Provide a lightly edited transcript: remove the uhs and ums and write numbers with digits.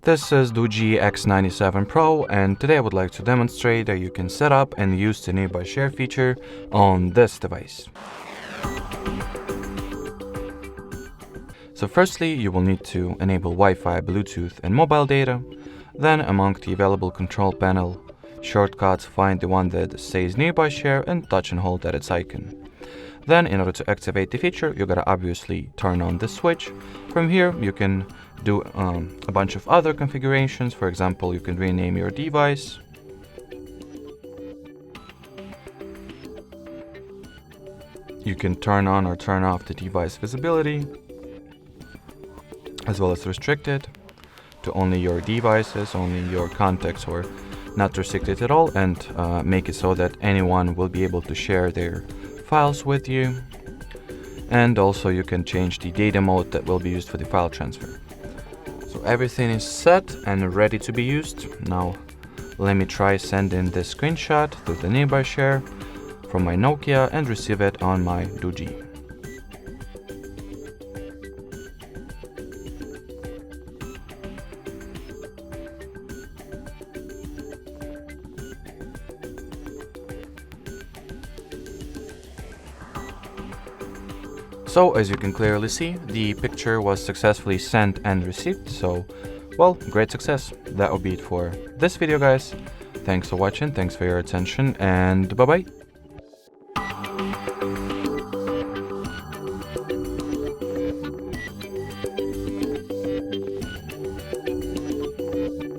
This is DOOGEE X97 Pro, and today I would like to demonstrate that you can set up and use the nearby share feature on this device. So firstly, you will need to enable Wi-Fi, Bluetooth and mobile data. Then among the available control panel shortcuts, find the one that says nearby share and touch and hold at its icon. Then in order to activate the feature, you gotta obviously turn on the switch. From here, you can do a bunch of other configurations. For example, you can rename your device. You can turn on or turn off the device visibility, as well as restrict it to only your devices, only your contacts, or not restricted at all, and make it so that anyone will be able to share their files with you. And also you can change the data mode that will be used for the file transfer. So everything is set and ready to be used. Now let me try sending this screenshot to the nearby share from my Nokia and receive it on my DOOGEE. So as you can clearly see, the picture was successfully sent and received, so well, great success. That will be it for this video, guys. Thanks for watching, thanks for your attention, and bye bye.